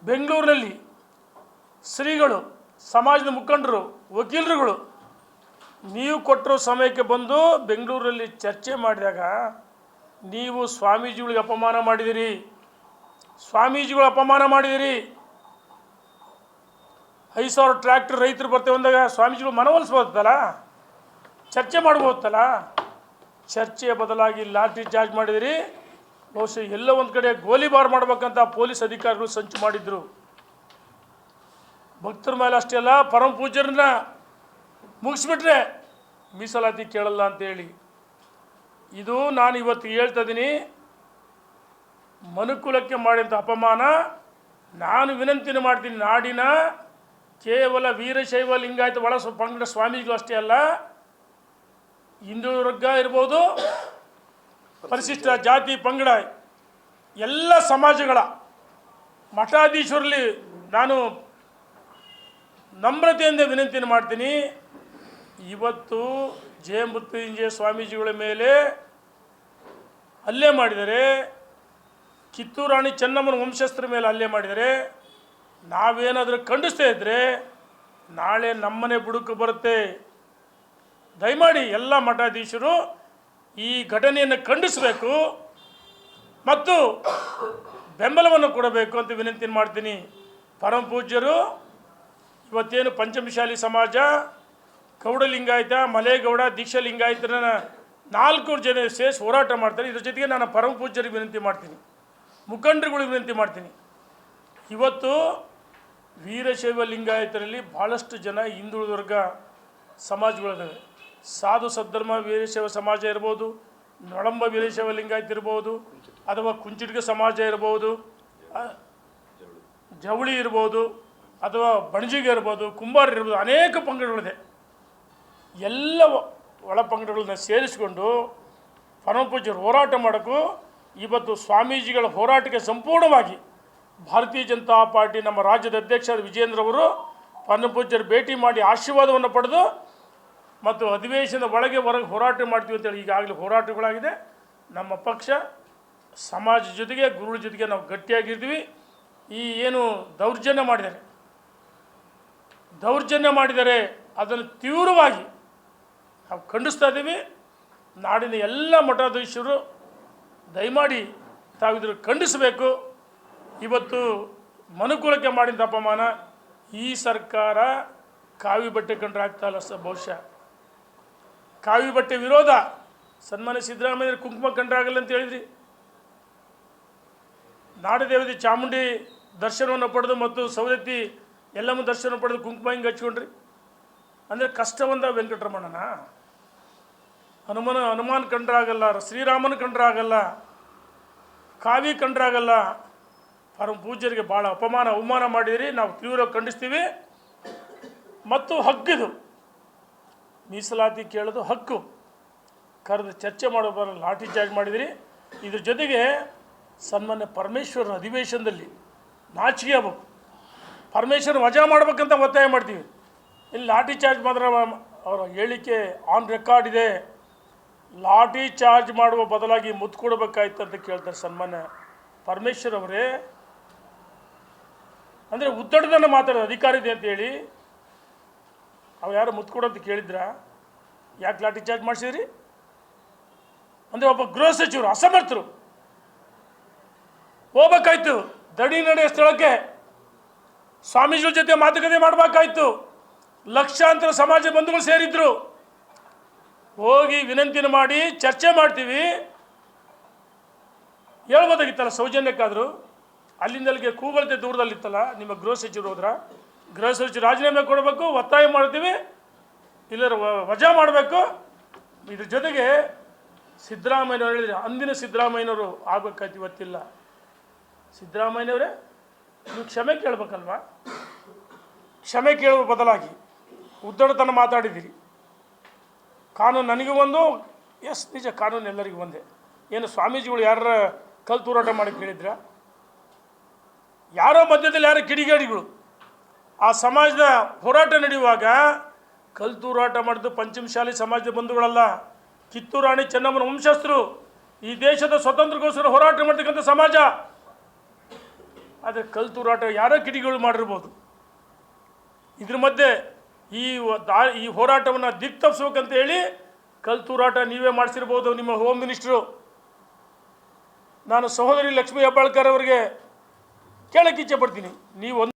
ಬೆಂಗಳೂರಿನಲ್ಲಿ ಶ್ರೀಗಳು, ಸಮಾಜದ ಮುಖಂಡರು, ವಕೀಲರುಗಳು ನೀವು ಕೊಟ್ಟಿರೋ ಸಮಯಕ್ಕೆ ಬಂದು ಬೆಂಗಳೂರಲ್ಲಿ ಚರ್ಚೆ ಮಾಡಿದಾಗ ನೀವು ಸ್ವಾಮೀಜಿಗಳಿಗೆ ಅಪಮಾನ ಮಾಡಿದಿರಿ. ಸ್ವಾಮೀಜಿಗಳು ಅಪಮಾನ ಮಾಡಿದಿರಿ. 5,000 ಟ್ರ್ಯಾಕ್ಟರ್ ರೈತರು ಬರ್ತೇವೆ ಅಂದಾಗ ಸ್ವಾಮೀಜಿಗಳು ಮನವೊಲಿಸ್ಬೋದಲ್ಲ, ಚರ್ಚೆ ಮಾಡ್ಬೋದಲ್ಲ. ಚರ್ಚೆಯ ಬದಲಾಗಿ ಲಾಠಿ ಚಾರ್ಜ್ ಮಾಡಿದಿರಿ. ಬಹುಶಃ ಎಲ್ಲ ಒಂದು ಕಡೆ ಗೋಲಿಬಾರ್ ಮಾಡ್ಬೇಕಂತ ಪೊಲೀಸ್ ಅಧಿಕಾರಿಗಳು ಸಂಚು ಮಾಡಿದ್ರು. ಭಕ್ತರ ಮೇಲೆ ಅಷ್ಟೇ ಅಲ್ಲ, ಪರಮ ಪೂಜ್ಯರನ್ನ ಮುಗಿಸ್ಬಿಟ್ರೆ ಮೀಸಲಾತಿ ಕೇಳಲ್ಲ ಅಂತೇಳಿ. ಇದು ನಾನು ಇವತ್ತು ಹೇಳ್ತಾ ಇದ್ದೀನಿ, ಮನುಕುಲಕ್ಕೆ ಮಾಡಿದಂಥ ಅಪಮಾನ. ನಾನು ವಿನಂತಿನ ಮಾಡ್ತೀನಿ, ನಾಡಿನ ಕೇವಲ ವೀರಶೈವ ಲಿಂಗಾಯತ ಒಳ ಪಂಗಡ ಸ್ವಾಮೀಜಿಗಳು ಅಷ್ಟೇ ಅಲ್ಲ, ಹಿಂದುಳಿದ ವರ್ಗ ಇರ್ಬೋದು, ಪರಿಶಿಷ್ಟ ಜಾತಿ ಪಂಗಡ ಎಲ್ಲ ಸಮಾಜಗಳ ಮಠಾಧೀಶರಲ್ಲಿ ನಾನು ನಮ್ರತೆಯಿಂದ ವಿನಂತಿಯನ್ನು ಮಾಡ್ತೀನಿ. ಇವತ್ತು ಜಯ ಮೃತ್ಯುಂಜಯ ಸ್ವಾಮೀಜಿಗಳ ಮೇಲೆ ಹಲ್ಲೆ ಮಾಡಿದರೆ, ಕಿತ್ತೂರು ರಾಣಿ ಚೆನ್ನಮ್ಮನ ವಂಶಸ್ಥರ ಮೇಲೆ ಹಲ್ಲೆ ಮಾಡಿದರೆ, ನಾವೇನಾದರೂ ಖಂಡಿಸ್ತಾ ಇದ್ದರೆ ನಾಳೆ ನಮ್ಮನೆ ಬುಡಕ್ಕೆ ಬರುತ್ತೆ. ದಯಮಾಡಿ ಎಲ್ಲ ಮಠಾಧೀಶರು ಈ ಘಟನೆಯನ್ನು ಖಂಡಿಸಬೇಕು ಮತ್ತು ಬೆಂಬಲವನ್ನು ಕೊಡಬೇಕು ಅಂತ ವಿನಂತಿ ಮಾಡ್ತೀನಿ. ಪರಮ ಪೂಜ್ಯರು ಇವತ್ತೇನು ಪಂಚಮಶಾಲಿ ಸಮಾಜ, ಗೌಡ ಲಿಂಗಾಯತ, ಮಲೇಗೌಡ, ದೀಕ್ಷಾ ಲಿಂಗಾಯತನ 4 ಜನ ಸೇರಿಸಿ ಹೋರಾಟ ಮಾಡ್ತಾರೆ. ಇದ್ರ ಜೊತೆಗೆ ನಾನು ಪರಮ ಪೂಜ್ಯರಿಗೆ ವಿನಂತಿ ಮಾಡ್ತೀನಿ, ಮುಖಂಡರುಗಳಿಗೆ ವಿನಂತಿ ಮಾಡ್ತೀನಿ. ಇವತ್ತು ವೀರಶೈವ ಲಿಂಗಾಯತರಲ್ಲಿ ಭಾಳಷ್ಟು ಜನ ಹಿಂದುಳಿದ ವರ್ಗ ಸಮಾಜಗಳಿದ್ದಾವೆ. ಸಾಧು ಸದ್ಧರ್ಮ ವೀರಶೈವ ಸಮಾಜ ಇರ್ಬೋದು, ನೊಳಂಬ ವೀರಶೈವ ಲಿಂಗಾಯತ ಇರ್ಬೋದು, ಅಥವಾ ಕುಂಚಿಟಿಗ ಸಮಾಜ ಇರ್ಬೋದು, ಜವಳಿ ಇರ್ಬೋದು, ಅಥವಾ ಬಣಜಿಗೆ ಇರ್ಬೋದು, ಕುಂಬಾರ ಇರ್ಬೋದು, ಅನೇಕ ಪಂಗಡಗಳಿದೆ. ಎಲ್ಲ ಒಳ ಪಂಗಡಗಳನ್ನ ಸೇರಿಸಿಕೊಂಡು ಪರಮ ಪೂಜ್ಯರು ಹೋರಾಟ ಮಾಡೋಕ್ಕೂ ಇವತ್ತು ಸ್ವಾಮೀಜಿಗಳ ಹೋರಾಟಕ್ಕೆ ಸಂಪೂರ್ಣವಾಗಿ ಭಾರತೀಯ ಜನತಾ ಪಾರ್ಟಿ ನಮ್ಮ ರಾಜ್ಯದ ಅಧ್ಯಕ್ಷ ವಿಜೇಂದ್ರವರು ಪರಮ ಪೂಜ್ಯರು ಭೇಟಿ ಮಾಡಿ ಆಶೀರ್ವಾದವನ್ನು ಪಡೆದು ಮತ್ತು ಅಧಿವೇಶನದ ಒಳಗೆ ಹೊರಗೆ ಹೋರಾಟ ಮಾಡ್ತೀವಿ ಅಂತೇಳಿ ಈಗಾಗಲೇ ಹೋರಾಟಗಳಾಗಿದೆ. ನಮ್ಮ ಪಕ್ಷ ಸಮಾಜ ಜೊತೆಗೆ ಗುರುಗಳ ಜೊತೆಗೆ ನಾವು ಗಟ್ಟಿಯಾಗಿರ್ತೀವಿ. ಈ ಏನು ದೌರ್ಜನ್ಯ ಮಾಡಿದ್ದಾರೆ ಅದನ್ನು ತೀವ್ರವಾಗಿ ನಾವು ಖಂಡಿಸ್ತಾ ಇದ್ದೀವಿ. ನಾಡಿನ ಎಲ್ಲ ಮಠಾಧೀಶರು ದಯಮಾಡಿ ತಾವಿದ್ರು ಖಂಡಿಸಬೇಕು. ಇವತ್ತು ಮನುಕುಲಕ್ಕೆ ಮಾಡಿದ ಅಪಮಾನ ಈ ಸರ್ಕಾರ ಕಾವಿ ಬಟ್ಟೆ ಕಂಡ್ರೆ ಆಗ್ತಾಯಿಲ್ಲ ಬಹುಶಃ. ಕಾವಿ ಬಟ್ಟೆ ವಿರೋಧ ಸನ್ಮಾನ್ಯ ಸಿದ್ದರಾಮಯ್ಯ ಕುಂಕುಮ ಕಂಡ್ರೆ ಆಗಲ್ಲ ಅಂತ ಹೇಳಿದ್ರಿ. ನಾಡದೇವತೆ ಚಾಮುಂಡಿ ದರ್ಶನವನ್ನು ಪಡೆದು ಮತ್ತು ಸವದತ್ತಿ ಎಲ್ಲಮ್ಮ ದರ್ಶನ ಪಡೆದು ಕುಂಕುಮ ಹಿಂಗೆ ಹಚ್ಕೊಂಡ್ರಿ ಅಂದರೆ ಕಷ್ಟವಂದ ವೆಂಕಟರಮಣನ ಹನುಮಾನ್ ಕಂಡ್ರಾಗಲ್ಲ, ಶ್ರೀರಾಮನ ಕಂಡ್ರಾಗಲ್ಲ, ಕಾವಿ ಕಂಡ್ರಾಗಲ್ಲ. ಪರಮ ಪೂಜ್ಯರಿಗೆ ಭಾಳ ಅವಮಾನ ಮಾಡಿದಿರಿ. ನಾವು ತೀವ್ರ ಖಂಡಿಸ್ತೀವಿ. ಮತ್ತು ಹಕ್ಕಿದು ಮೀಸಲಾತಿ ಕೇಳೋದು ಹಕ್ಕು, ಕರೆದು ಚರ್ಚೆ ಮಾಡೋ ಬರೋ ಲಾಠಿ ಚಾರ್ಜ್ ಮಾಡಿದಿರಿ. ಇದ್ರ ಜೊತೆಗೆ ಸನ್ಮಾನ್ಯ ಪರಮೇಶ್ವರನ ಅಧಿವೇಶನದಲ್ಲಿ ನಾಚಿಕೆ ಆಗ್ಬೇಕು, ಪರಮೇಶ್ವರನ ವಜಾ ಮಾಡ್ಬೇಕಂತ ಒತ್ತಾಯ ಮಾಡ್ತೀವಿ. ಇಲ್ಲಿ ಲಾಠಿ ಚಾರ್ಜ್ ಮಾತ್ರ ಅವರ ಹೇಳಿಕೆ ಆನ್ ರೆಕಾರ್ಡ್ ಇದೆ. ಲಾಠಿ ಚಾರ್ಜ್ ಮಾಡುವ ಬದಲಾಗಿ ಮುತ್ತು ಕೊಡಬೇಕಾಯ್ತು ಅಂತ ಕೇಳ್ತಾರೆ ಸನ್ಮಾನ್ಯ ಪರಮೇಶ್ವರ್ ಅವರೇ. ಅಂದರೆ ಉದ್ದಡದನ್ನು ಮಾತಾಡೋದು ಅಧಿಕಾರ ಇದೆ ಅಂತೇಳಿ ಅವ್ರು ಯಾರು ಮುತ್ತು ಕೊಡೋಂತ ಕೇಳಿದ್ರ? ಯಾಕೆ ಲಾಠಿ ಚಾರ್ಜ್ ಮಾಡಿಸಿದ್ರಿ? ಅಂದರೆ ಒಬ್ಬ ಗೃಹ ಸಚಿವರು ಅಸಮರ್ಥರು ಹೋಗ್ಬೇಕಾಯ್ತು ದಡಿ ನಡೆಯೋ ಸ್ಥಳಕ್ಕೆ, ಸ್ವಾಮೀಜಿಗಳ ಜೊತೆ ಮಾತುಕತೆ ಮಾಡಬೇಕಾಯ್ತು. ಲಕ್ಷಾಂತರ ಸಮಾಜ ಬಂಧುಗಳು ಸೇರಿದ್ರು. ಹೋಗಿ ವಿನಂತಿನ ಮಾಡಿ ಚರ್ಚೆ ಮಾಡ್ತೀವಿ ಹೇಳ್ಬೋದಾಗಿತ್ತಲ್ಲ ಸೌಜನ್ಯಕ್ಕಾದರೂ. ಅಲ್ಲಿಂದಲ್ಲಿಗೆ ಕೂಗಳತೆ ದೂರದಲ್ಲಿತ್ತಲ್ಲ. ನಿಮ್ಮ ಗೃಹ ಸಚಿವರು ಹೋದ್ರ, ಗೃಹ ಸಚಿವರು ರಾಜೀನಾಮೆ ಕೊಡಬೇಕು, ಒತ್ತಾಯ ಮಾಡ್ತೀವಿ, ಇಲ್ಲರ ವಜಾ ಮಾಡಬೇಕು. ಇದ್ರ ಜೊತೆಗೆ ಸಿದ್ದರಾಮಯ್ಯನವರು ಹೇಳಿದ್ರೆ ಅಂದಿನ ಸಿದ್ದರಾಮಯ್ಯನವರು ಆಗಬೇಕಾಯ್ತು, ಇವತ್ತಿಲ್ಲ. ಸಿದ್ದರಾಮಯ್ಯನವರೇ ನೀವು ಕ್ಷಮೆ ಕೇಳಬೇಕಲ್ವಾ? ಕ್ಷಮೆ ಕೇಳುವ ಬದಲಾಗಿ ಉದ್ದಡತನ ಮಾತಾಡಿದ್ದೀರಿ. ಕಾನೂನು ನನಗೂ ಒಂದು, ಎಸ್ ನಿಜ, ಕಾನೂನು ಎಲ್ಲರಿಗೂ ಒಂದೇ. ಏನು ಸ್ವಾಮೀಜಿಗಳು ಯಾರ ಕಲ್ ತೂರಾಟ ಮಾಡಿ ಕೇಳಿದ್ರ? ಯಾರೋ ಮಧ್ಯದಲ್ಲಿ ಯಾರೋ ಕಿಡಿಗೇಡಿಗಳು ಆ ಸಮಾಜದ ಹೋರಾಟ ನಡೆಯುವಾಗ ಕಲ್ ತೂರಾಟ ಮಾಡಿದ್ದು ಪಂಚಮಶಾಲಿ ಸಮಾಜದ ಬಂಧುಗಳಲ್ಲ, ಕಿತ್ತೂರು ರಾಣಿ ಚೆನ್ನಮ್ಮನ ವಂಶಸ್ಥರು, ಈ ದೇಶದ ಸ್ವತಂತ್ರಕ್ಕೋಸ್ಕರ ಹೋರಾಟ ಮಾಡ್ತಕ್ಕಂಥ ಸಮಾಜ. ಆದರೆ ಕಲ್ಲು ತೂರಾಟ ಯಾರೋ ಕಿಡಿಗಳು ಮಾಡಿರ್ಬೋದು. ಇದ್ರ ಮಧ್ಯೆ ಈ ಹೋರಾಟವನ್ನು ದಿಕ್ತಪ್ಪಿಸ್ಬೇಕಂತ ಹೇಳಿ ಕಲ್ಲು ತೂರಾಟ ನೀವೇ ಮಾಡಿಸಿರ್ಬೋದು ನಿಮ್ಮ ಹೋಮ್ ಮಿನಿಸ್ಟ್ರು. ನಾನು ಸಹೋದರಿ ಲಕ್ಷ್ಮೀ ಹೆಬ್ಬಾಳ್ಕರ್ ಅವರಿಗೆ ಕೇಳಕ್ಕೆ ಇಚ್ಛೆ ಪಡ್ತೀನಿ, ನೀವು